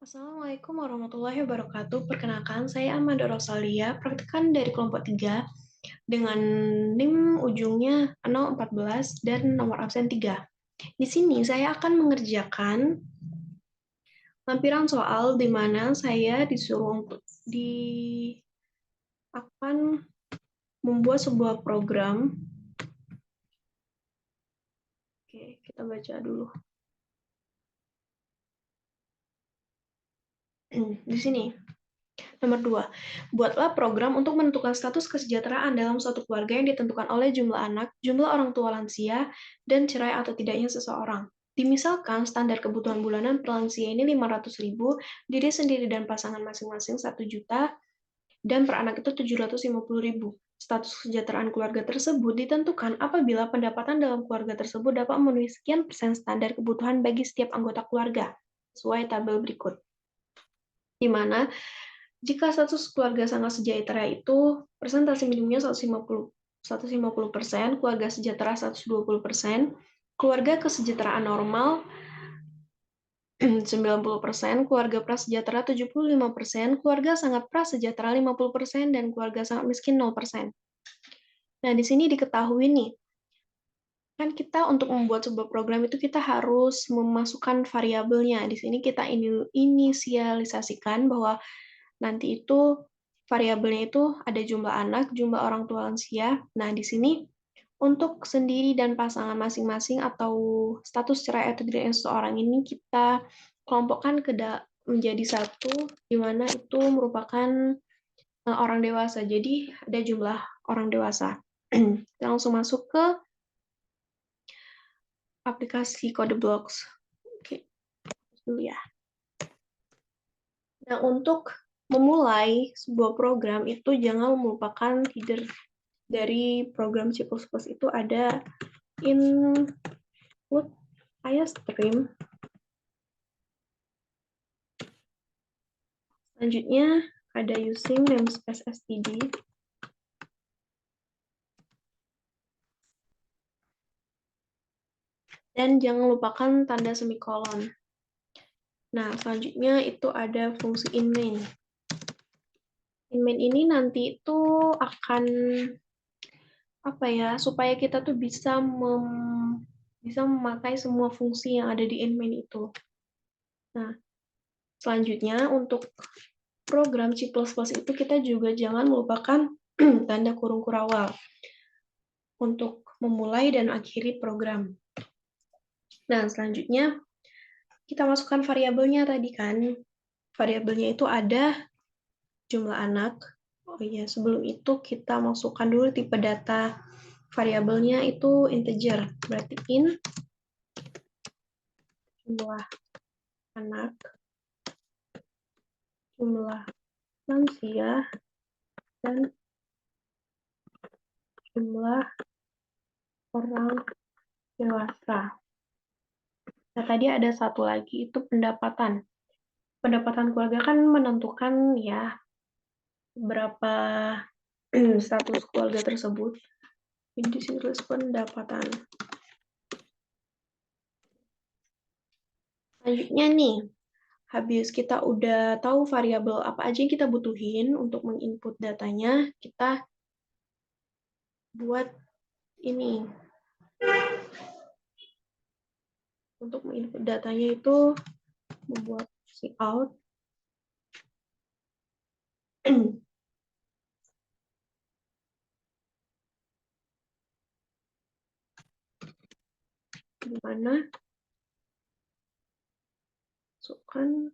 Assalamualaikum warahmatullahi wabarakatuh. Perkenalkan, saya Amanda Rosalia, praktikan dari kelompok 3 dengan NIM ujungnya 014 dan nomor absen 3. Di sini saya akan mengerjakan lampiran soal di mana saya disuruh untuk akan membuat sebuah program. Oke, kita baca dulu. Di sini. Nomor 2, buatlah program untuk menentukan status kesejahteraan dalam suatu keluarga yang ditentukan oleh jumlah anak, jumlah orang tua lansia, dan cerai atau tidaknya seseorang. Dimisalkan standar kebutuhan bulanan per lansia ini 500.000, diri sendiri dan pasangan masing-masing 1 juta, dan per anak itu 750.000. Status kesejahteraan keluarga tersebut ditentukan apabila pendapatan dalam keluarga tersebut dapat memenuhi sekian persen standar kebutuhan bagi setiap anggota keluarga, sesuai tabel berikut. Di mana jika status keluarga sangat sejahtera itu persentase minimumnya 150%, keluarga sejahtera 120%, keluarga kesejahteraan normal 90%, keluarga prasejahtera 75%, keluarga sangat prasejahtera 50%, dan keluarga sangat miskin 0%. Nah, di sini diketahui nih, kan kita untuk membuat sebuah program itu kita harus memasukkan variabelnya. Di sini kita inisialisasikan bahwa nanti itu variabelnya itu ada jumlah anak, jumlah orang tua lansia. Nah, di sini untuk sendiri dan pasangan masing-masing atau status cerai atau tidaknya seseorang ini kita kelompokkan menjadi satu, di mana itu merupakan orang dewasa. Jadi ada jumlah orang dewasa. Kita langsung masuk ke aplikasi CodeBlocks. Oke, dulu ya. Nah, untuk memulai sebuah program itu jangan melupakan header dari program C++ itu ada input IOStream. Selanjutnya ada using namespace std. Dan jangan lupakan tanda semikolon. Nah, selanjutnya itu ada fungsi inMain. InMain ini nanti itu akan supaya kita tuh bisa memakai semua fungsi yang ada di inMain itu. Nah, selanjutnya untuk program C++ itu kita juga jangan melupakan tanda kurung kurawal untuk memulai dan akhiri program. Nah, selanjutnya kita masukkan variabelnya tadi kan. Variabelnya itu ada jumlah anak. Oh iya, sebelum itu kita masukkan dulu tipe data variabelnya itu integer. Berarti int jumlah anak, jumlah lansia, dan jumlah orang dewasa. Nah, tadi ada satu lagi, itu pendapatan. Pendapatan keluarga kan menentukan ya berapa status keluarga tersebut. Ini di sini tulis pendapatan. Selanjutnya nih, habis kita udah tahu variabel apa aja yang kita butuhin untuk menginput datanya, kita buat ini. Untuk menginput datanya itu membuat cout. Di mana masukkan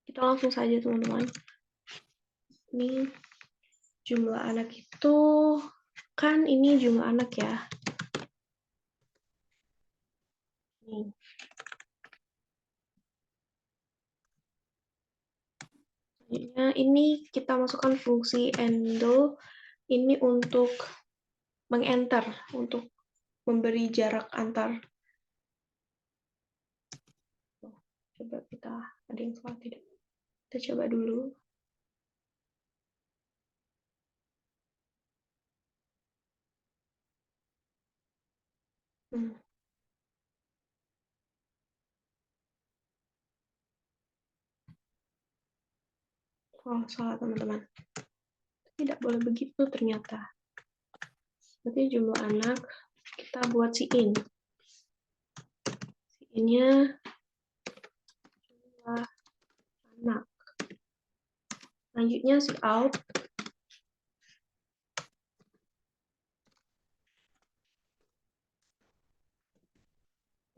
kita langsung saja teman-teman. Ini jumlah anak itu kan ini jumlah anak ya. Nih. Selanjutnya ini kita masukkan fungsi handle ini untuk mengenter, untuk memberi jarak antar. Coba kita ada yang salah tidak? Kita coba dulu. Oh, salah teman-teman. Tidak boleh begitu ternyata. Berarti jumlah anak kita buat si in. Si in-nya jumlah anak. Selanjutnya si out.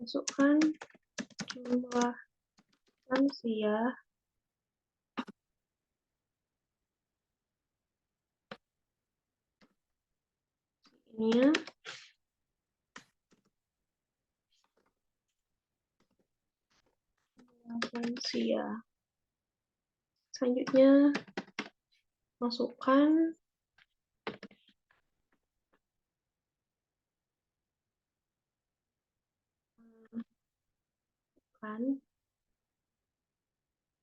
Masukkan jumlah lansia. Ini lansia. Selanjutnya masukkan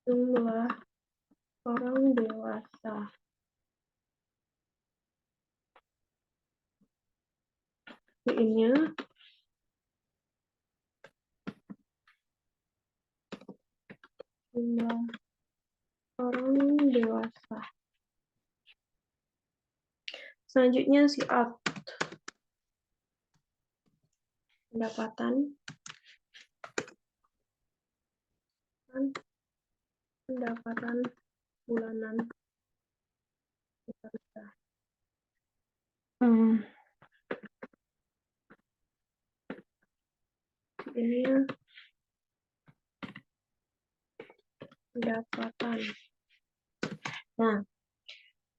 jumlah orang dewasa. Ini jumlah orang dewasa. Selanjutnya si out. Pendapatan bulanan pekerja. Ini pendapatan. Nah,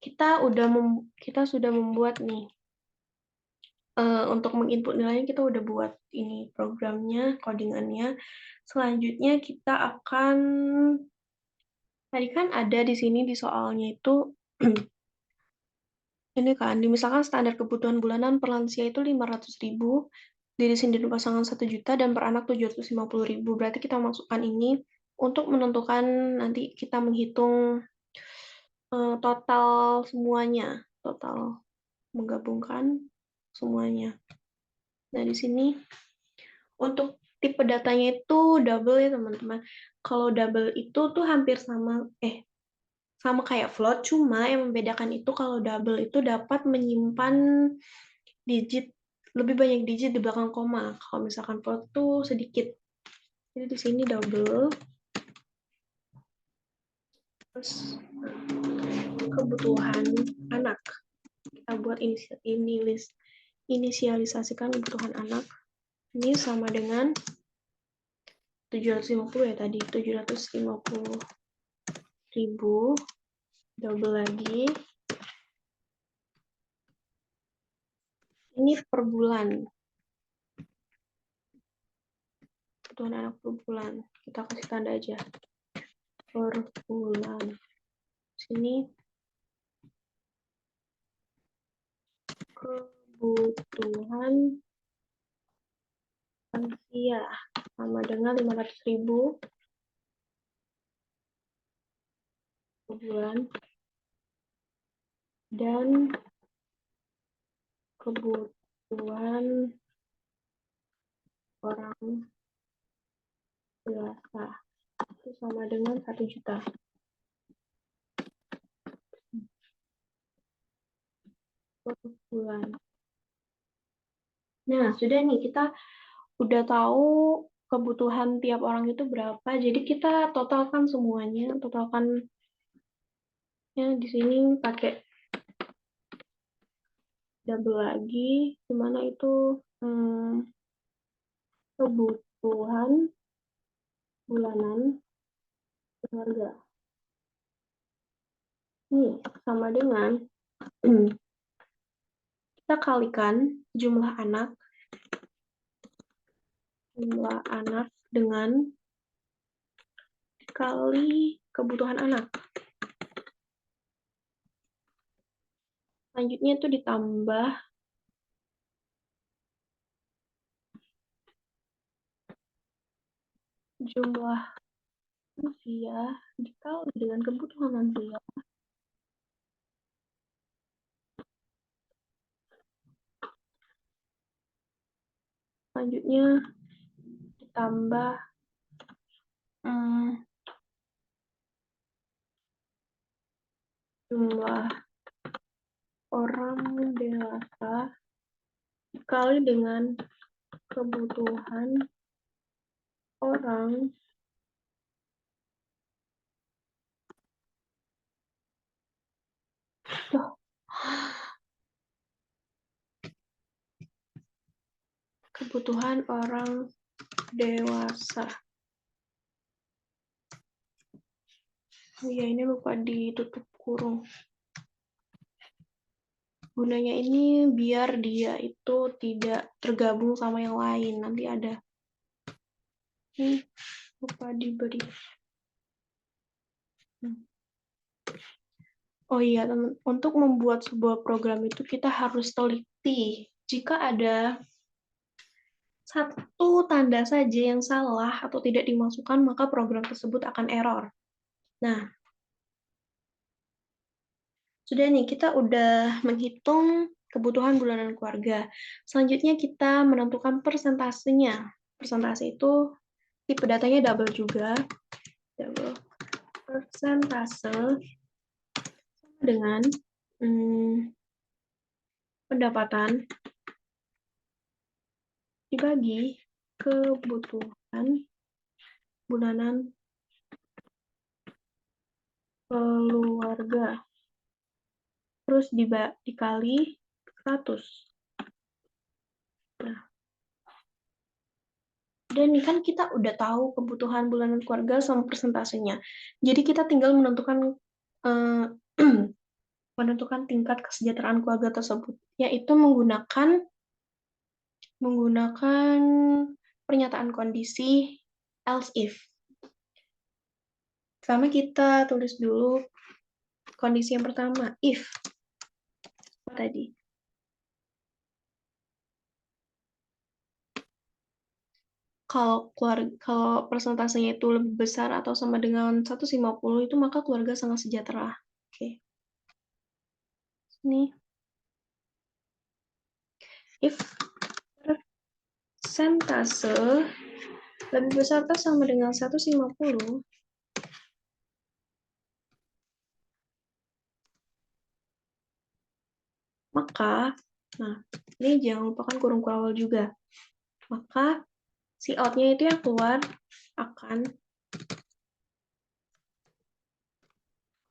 kita sudah membuat nih. Untuk menginput nilainya kita udah buat ini programnya, codingannya. Selanjutnya kita akan tadi kan ada di sini di soalnya itu ini kan, misalkan standar kebutuhan bulanan per lansia itu 500.000, diri sendiri pasangan 1 juta, dan per anak 750.000. Berarti kita masukkan ini untuk menentukan nanti kita menghitung total semuanya, total menggabungkan semuanya. Nah, di sini untuk tipe datanya itu double ya, teman-teman. Kalau double itu tuh hampir sama kayak float, cuma yang membedakan itu kalau double itu dapat menyimpan digit, lebih banyak digit di belakang koma. Kalau misalkan float tuh sedikit. Jadi di sini double. Terus kebutuhan anak. Kita buat inisialisasikan kebutuhan anak. Ini sama dengan 750 ya tadi, 750.000, double lagi. Ini per bulan. Kebutuhan anak per bulan. Kita kasih tanda aja. Per bulan. Sini kebutuhan lansia sama dengan 500.000 per bulan, dan kebutuhan orang dewasa itu sama dengan 1 juta per bulan. Nah, sudah nih, kita udah tahu kebutuhan tiap orang itu berapa, jadi kita totalkan semuanya, totalkan ya di sini pakai double lagi, dimana itu kebutuhan bulanan keluarga. Nih, sama dengan kita kalikan jumlah anak dengan kali kebutuhan anak. Selanjutnya itu ditambah jumlah lansia dikali dengan kebutuhan lansia. Selanjutnya ditambah jumlah orang dewasa dikali dengan kebutuhan orang dewasa. Oh ya, ini lupa ditutup kurung. Gunanya ini biar dia itu tidak tergabung sama yang lain. Nanti ada. Ini lupa diberi. Oh iya, teman. Untuk membuat sebuah program itu kita harus teliti. Jika ada satu tanda saja yang salah atau tidak dimasukkan, maka program tersebut akan error. Nah, sudah nih, kita udah menghitung kebutuhan bulanan keluarga. Selanjutnya kita menentukan persentasenya. Persentase itu tipe datanya double juga. Double persentase sama dengan pendapatan dibagi kebutuhan bulanan keluarga. Terus dikali 100. Nah, dan ini kan kita udah tahu kebutuhan bulanan keluarga sama persentasenya. Jadi kita tinggal menentukan menentukan tingkat kesejahteraan keluarga tersebut, yaitu menggunakan pernyataan kondisi else if. Pertama kita tulis dulu kondisi yang pertama, if. Apa tadi? Kalau persentasenya itu lebih besar atau sama dengan 150 itu maka keluarga sangat sejahtera. Oke. Ini if persentase lebih besar atau sama dengan 150, maka, nah, ini jangan lupakan kurung kurawal juga. Maka si out-nya itu yang keluar akan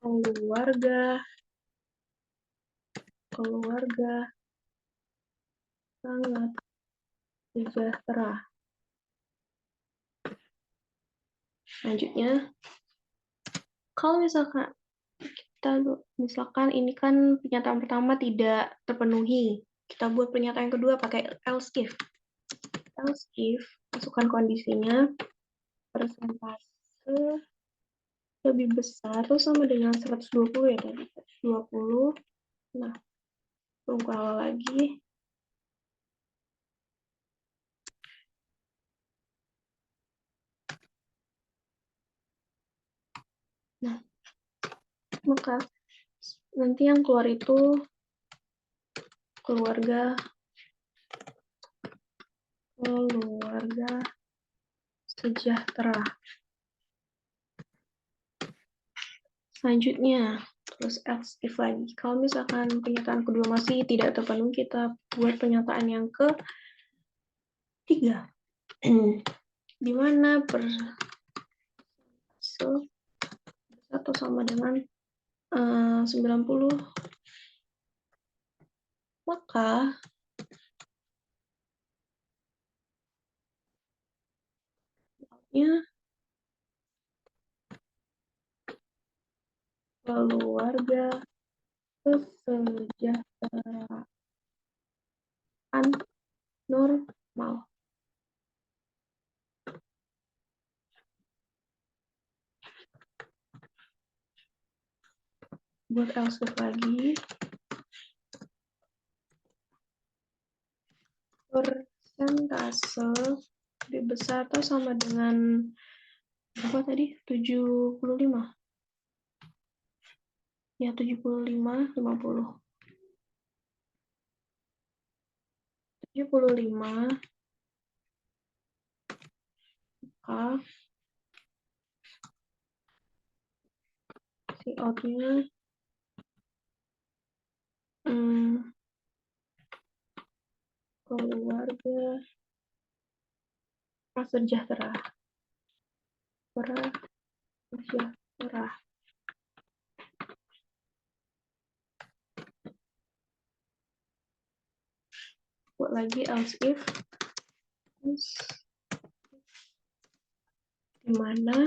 keluarga sangat sejahtera. Selanjutnya, kalau misalkan ini kan pernyataan pertama tidak terpenuhi, kita buat pernyataan yang kedua pakai else if. Else if, masukkan kondisinya, persentase lebih besar atau sama dengan 120 ya tadi. 120. Nah, tunggu awal lagi. Nah, maka nanti yang keluar itu keluarga sejahtera. Selanjutnya, terus else if lagi. Kalau misalkan pernyataan kedua masih tidak terpenuhi, kita buat pernyataan yang ketiga. Di mana persentase atau sama dengan 90, maka keluarga kesejahteraan normal. Buat else lagi, persentase lebih besar atau sama dengan apa tadi? 75. Ya, 75, 50. 75 maka si out-nya keluarga prasejahtera. Buat lagi else if di mana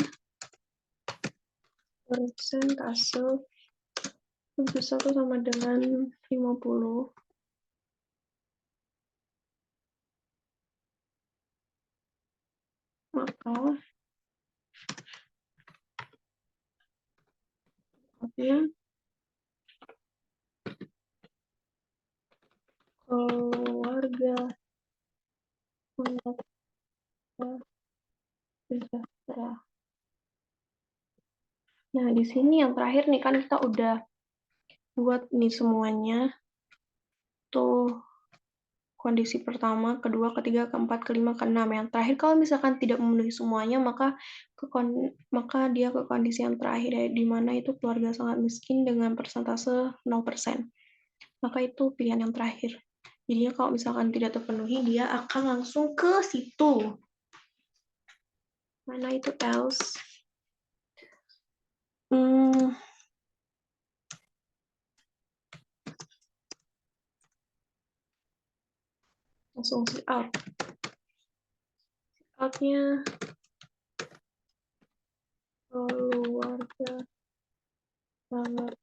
persentase 71 sama dengan 50, maka keluarga sejahtera. Nah, di sini yang terakhir nih kan kita udah buat nih semuanya. Tuh kondisi pertama, kedua, ketiga, keempat, kelima, keenam. Yang terakhir kalau misalkan tidak memenuhi semuanya, maka dia ke kondisi yang terakhir, ya, di mana itu keluarga sangat miskin dengan persentase 0%. Maka itu pilihan yang terakhir. Jadinya kalau misalkan tidak terpenuhi, dia akan langsung ke situ. Mana itu else? Langsung si out. Out-nya keluarga sangat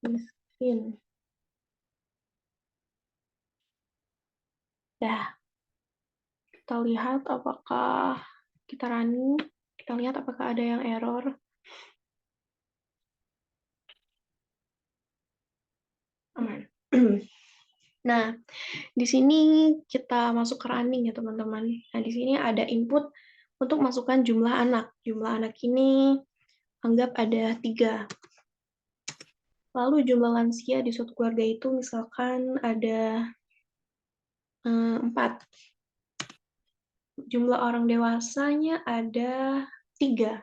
miskin. Ya, kita lihat apakah kita running. Kita lihat apakah ada yang error. Aman. Nah, di sini kita masuk ke running ya teman-teman. Nah, di sini ada input untuk masukkan jumlah anak. Jumlah anak ini anggap ada 3. Lalu jumlah lansia di suatu keluarga itu misalkan ada 4. Jumlah orang dewasanya ada 3.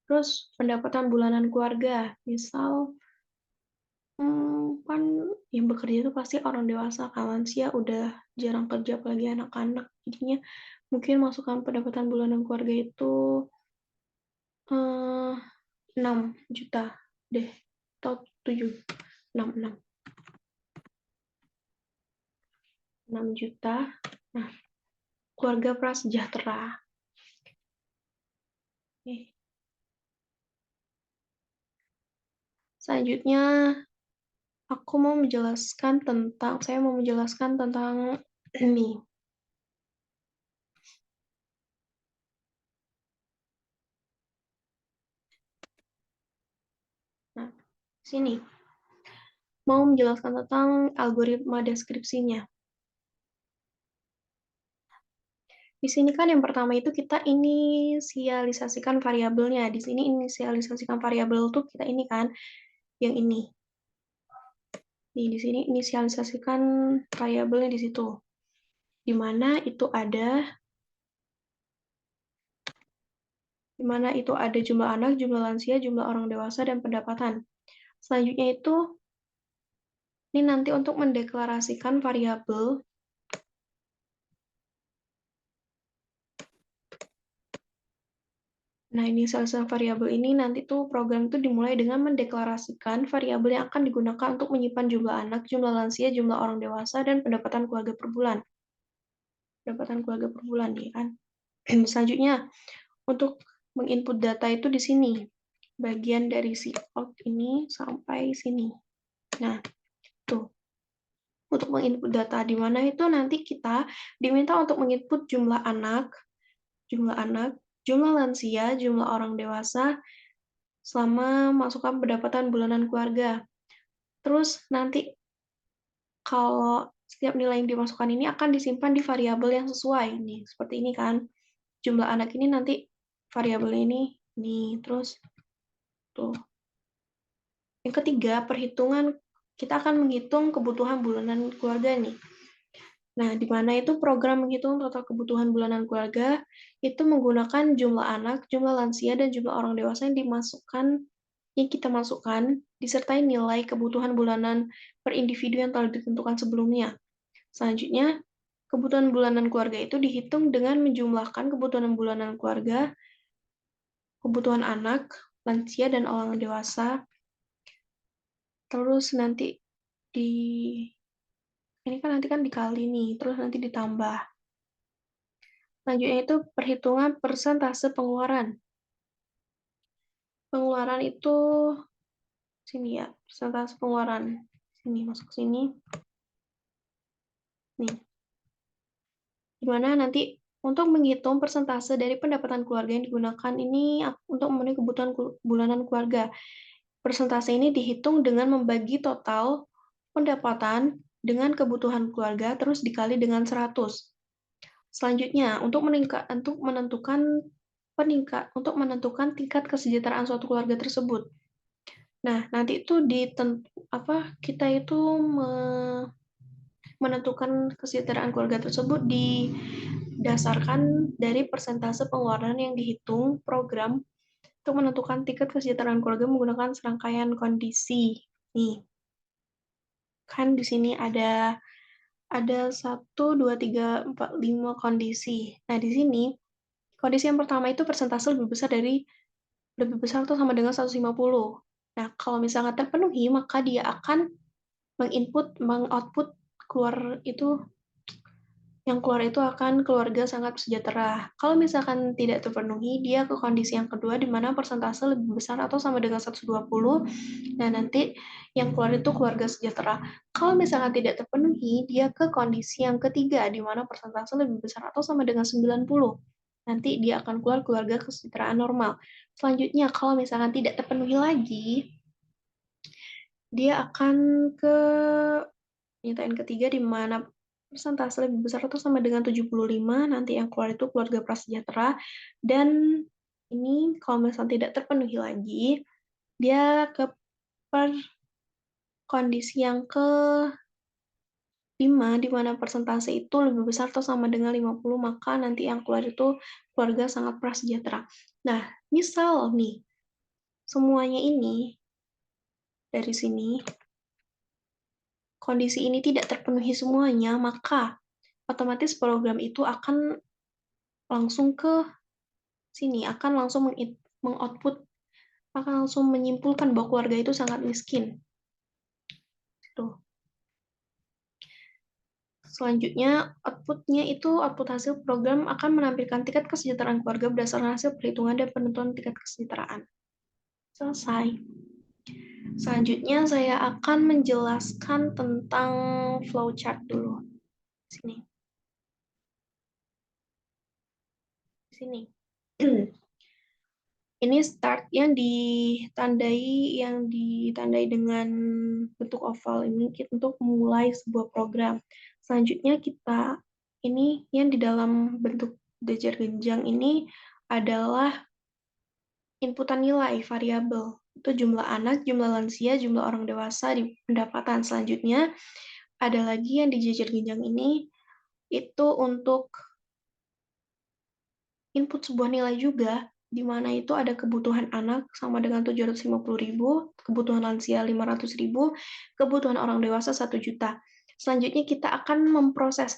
Terus pendapatan bulanan keluarga, misal kan yang bekerja itu pasti orang dewasa, kan lansia udah jarang kerja apalagi anak-anak. Jadinya mungkin masukan pendapatan bulanan keluarga itu 6 juta deh, atau 7, 6 juta. Nah, keluarga prasejahtera. Selanjutnya saya mau menjelaskan tentang ini. Nah, sini mau menjelaskan tentang algoritma deskripsinya. Di sini kan yang pertama itu kita inisialisasikan variabelnya. Di sini inisialisasikan variabel tuh kita ini kan, yang ini. Nih, di sini inisialisasikan variabelnya di situ. Di mana itu ada jumlah anak, jumlah lansia, jumlah orang dewasa, dan pendapatan. Selanjutnya itu, ini nanti untuk mendeklarasikan variabel. Nah, inisialisasi variabel ini nanti tuh program itu dimulai dengan mendeklarasikan variabel yang akan digunakan untuk menyimpan jumlah anak, jumlah lansia, jumlah orang dewasa, dan pendapatan keluarga per bulan. Pendapatan keluarga per bulan, ya kan? Selanjutnya, untuk menginput data itu di sini. Bagian dari si out ini sampai sini. Nah, tuh. Untuk menginput data di mana itu nanti kita diminta untuk menginput jumlah anak, jumlah lansia, jumlah orang dewasa, selama masukkan pendapatan bulanan keluarga. Terus nanti kalau setiap nilai yang dimasukkan ini akan disimpan di variabel yang sesuai. Nih, seperti ini kan. Jumlah anak ini nanti variabel ini, nih, terus tuh. Yang ketiga, kita akan menghitung kebutuhan bulanan keluarga nih. Nah, di mana itu program menghitung total kebutuhan bulanan keluarga itu menggunakan jumlah anak, jumlah lansia, dan jumlah orang dewasa yang kita masukkan, disertai nilai kebutuhan bulanan per individu yang telah ditentukan sebelumnya. Selanjutnya, kebutuhan bulanan keluarga itu dihitung dengan menjumlahkan kebutuhan bulanan keluarga, kebutuhan anak, lansia, dan orang dewasa. Terus nanti di ini kan nanti kan dikali nih, terus nanti ditambah. Selanjutnya itu perhitungan persentase pengeluaran. Pengeluaran itu sini ya, persentase pengeluaran. Sini masuk sini. Nih. Dimana nanti untuk menghitung persentase dari pendapatan keluarga yang digunakan ini untuk memenuhi kebutuhan bulanan keluarga. Persentase ini dihitung dengan membagi total pendapatan dengan kebutuhan keluarga terus dikali dengan 100. Selanjutnya, untuk menentukan tingkat kesejahteraan suatu keluarga tersebut. Nah, nanti itu kita itu menentukan kesejahteraan keluarga tersebut didasarkan dari persentase pengeluaran yang dihitung program untuk menentukan tingkat kesejahteraan keluarga menggunakan serangkaian kondisi. Nih, kan di sini ada 1, 2, 3, 4, 5 kondisi. Nah, di sini kondisi yang pertama itu persentase lebih besar atau sama dengan 150. Nah, kalau misalnya terpenuhi, maka dia akan mengoutput yang keluar itu akan keluarga sangat sejahtera. Kalau misalkan tidak terpenuhi, dia ke kondisi yang kedua, di mana persentase lebih besar atau sama dengan 120, nah nanti yang keluar itu keluarga sejahtera. Kalau misalkan tidak terpenuhi, dia ke kondisi yang ketiga, di mana persentase lebih besar atau sama dengan 90. Nanti dia akan keluar keluarga kesejahteraan normal. Selanjutnya, kalau misalkan tidak terpenuhi lagi, dia akan ke pernyataan ketiga di mana persentase lebih besar atau sama dengan 75, nanti yang keluar itu keluarga prasejahtera, dan ini kalau misalnya tidak terpenuhi lagi, dia ke kondisi yang ke-5, di mana persentase itu lebih besar atau sama dengan 50, maka nanti yang keluar itu keluarga sangat prasejahtera. Nah, misal nih, semuanya ini dari sini, kondisi ini tidak terpenuhi semuanya, maka otomatis program itu akan langsung ke sini, akan langsung akan langsung menyimpulkan bahwa keluarga itu sangat miskin. Tuh. Selanjutnya, output hasil program akan menampilkan tingkat kesejahteraan keluarga berdasarkan hasil perhitungan dan penentuan tingkat kesejahteraan. Selesai. Selanjutnya, saya akan menjelaskan tentang flowchart dulu. Sini. Sini. Ini start yang ditandai dengan bentuk oval ini untuk memulai sebuah program. Selanjutnya ini yang di dalam bentuk jajar genjang ini adalah inputan nilai variabel. Itu jumlah anak, jumlah lansia, jumlah orang dewasa di pendapatan. Selanjutnya ada lagi yang di jajar genjang ini itu untuk input sebuah nilai juga, di mana itu ada kebutuhan anak sama dengan 750.000, kebutuhan lansia 500.000, kebutuhan orang dewasa 1 juta. Selanjutnya kita akan memproses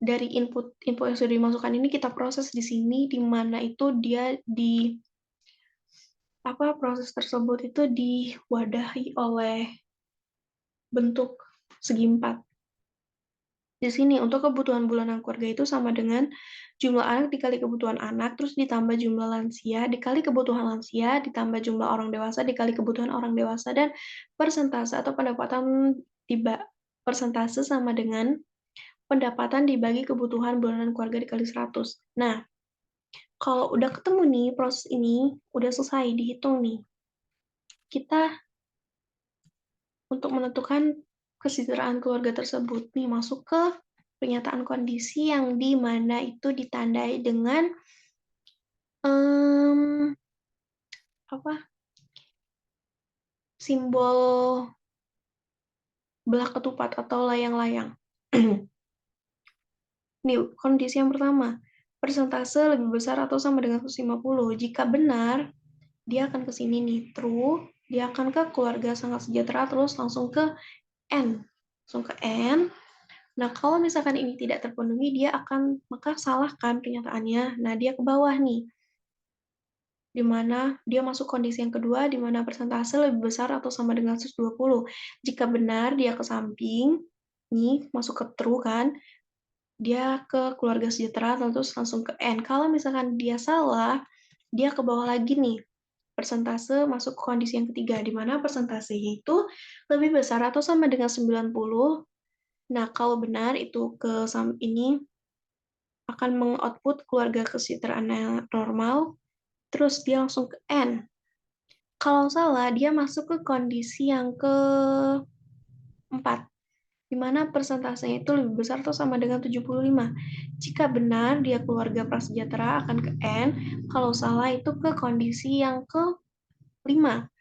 dari input yang sudah dimasukkan ini kita proses di sini, di mana itu dia proses tersebut itu diwadahi oleh bentuk segi 4. Di sini untuk kebutuhan bulanan keluarga itu sama dengan jumlah anak dikali kebutuhan anak, terus ditambah jumlah lansia, dikali kebutuhan lansia, ditambah jumlah orang dewasa, dikali kebutuhan orang dewasa, dan persentase atau persentase sama dengan pendapatan dibagi kebutuhan bulanan keluarga dikali 100. Nah, kalau udah ketemu nih, proses ini udah selesai dihitung nih. Kita untuk menentukan kesejahteraan keluarga tersebut nih masuk ke pernyataan kondisi yang di mana itu ditandai dengan simbol belah ketupat atau layang-layang. Nih, kondisi yang pertama, persentase lebih besar atau sama dengan 150. Jika benar, dia akan ke sini nih, true, dia akan ke keluarga sangat sejahtera, terus langsung ke N. Langsung ke N. Nah, kalau misalkan ini tidak terpenuhi, maka salahkan pernyataannya. Nah, dia ke bawah nih, di mana dia masuk kondisi yang kedua, di mana persentase lebih besar atau sama dengan 120. Jika benar, dia ke samping, nih, masuk ke true kan, dia ke keluarga sejahtera, terus langsung ke N. Kalau misalkan dia salah, dia ke bawah lagi nih, persentase masuk ke kondisi yang ketiga, di mana persentasenya itu lebih besar atau sama dengan 90. Nah, kalau benar itu ini akan meng-output keluarga kesejahteraan yang normal, terus dia langsung ke N. Kalau salah, dia masuk ke kondisi yang keempat, di mana persentasenya itu lebih besar atau sama dengan 75. Jika benar, dia keluarga prasejahtera akan ke N, kalau salah itu ke kondisi yang ke-5,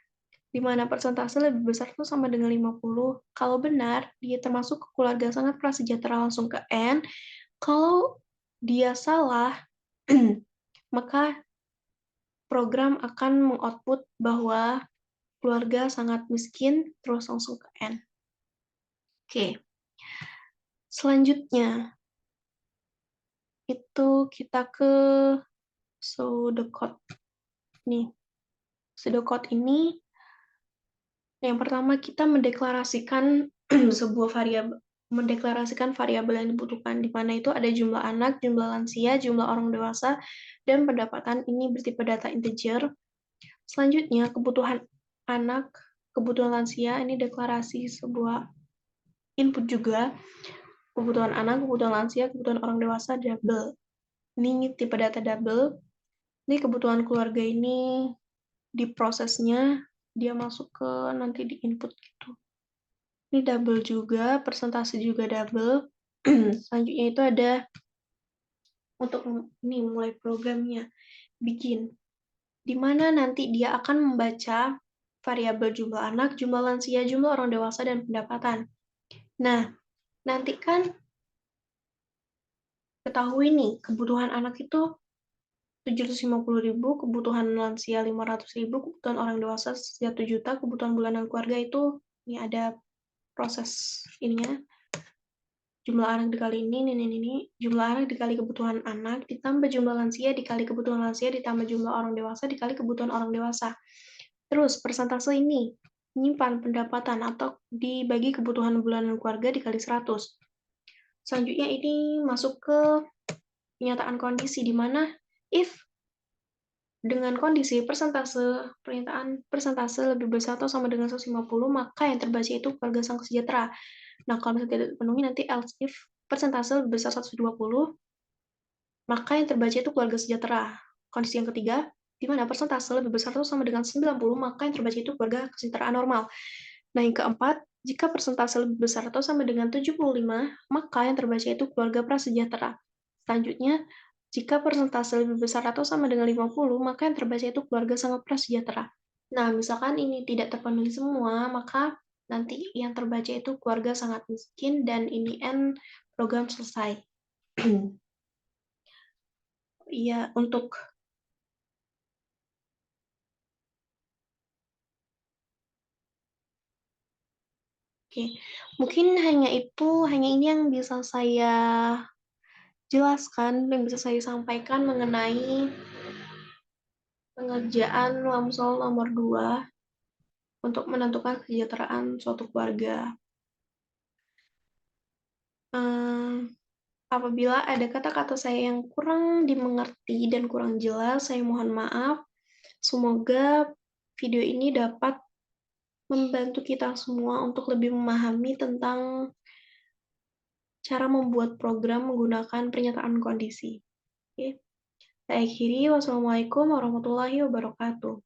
di mana persentase lebih besar itu sama dengan 50. Kalau benar, dia termasuk ke keluarga sangat prasejahtera langsung ke N. Kalau dia salah, maka program akan mengoutput bahwa keluarga sangat miskin, terus langsung ke N. Oke, selanjutnya itu kita ke pseudocode. Nih, pseudocode ini yang pertama kita mendeklarasikan variabel yang dibutuhkan, di mana itu ada jumlah anak, jumlah lansia, jumlah orang dewasa, dan pendapatan ini bertipe data integer. Selanjutnya, kebutuhan anak, kebutuhan lansia, ini deklarasi sebuah input juga. Kebutuhan anak, kebutuhan lansia, kebutuhan orang dewasa, double. Ini tipe data double. Ini kebutuhan keluarga ini diprosesnya, dia masuk ke nanti di input gitu. Ini double juga, persentase juga double. Selanjutnya itu ada untuk ini mulai programnya, bikin. Di mana nanti dia akan membaca variabel jumlah anak, jumlah lansia, jumlah orang dewasa, dan pendapatan. Nah, nanti kan ketahui nih, kebutuhan anak itu 750.000, kebutuhan lansia 500.000, kebutuhan orang dewasa 1 juta, kebutuhan bulanan keluarga itu, ini ada proses ininya, jumlah anak dikali ini, jumlah anak dikali kebutuhan anak, ditambah jumlah lansia, dikali kebutuhan lansia, ditambah jumlah orang dewasa, dikali kebutuhan orang dewasa. Terus, persentase ini, menyimpan pendapatan atau dibagi kebutuhan bulanan keluarga dikali 100. Selanjutnya ini masuk ke pernyataan kondisi, di mana if dengan kondisi persentase lebih besar atau sama dengan 150, maka yang terbaca itu keluarga sang sejahtera. Nah, kalau misalnya tidak dipenuhi, nanti else if persentase lebih besar 120, maka yang terbaca itu keluarga sejahtera. Kondisi yang ketiga, di mana persentase lebih besar atau sama dengan 90, maka yang terbaca itu keluarga kesejahteraan normal. Nah, yang keempat, jika persentase lebih besar atau sama dengan 75, maka yang terbaca itu keluarga prasejahtera. Selanjutnya, jika persentase lebih besar atau sama dengan 50, maka yang terbaca itu keluarga sangat prasejahtera. Nah, misalkan ini tidak terpenuhi semua, maka nanti yang terbaca itu keluarga sangat miskin, dan ini N program selesai. Iya, untuk mungkin hanya ini yang bisa saya jelaskan, yang bisa saya sampaikan mengenai pengerjaan Lamsol nomor 2 untuk menentukan kesejahteraan suatu keluarga. Apabila ada kata-kata saya yang kurang dimengerti dan kurang jelas, saya mohon maaf. Semoga video ini dapat membantu kita semua untuk lebih memahami tentang cara membuat program menggunakan pernyataan kondisi. Oke. Saya akhiri, wassalamualaikum warahmatullahi wabarakatuh.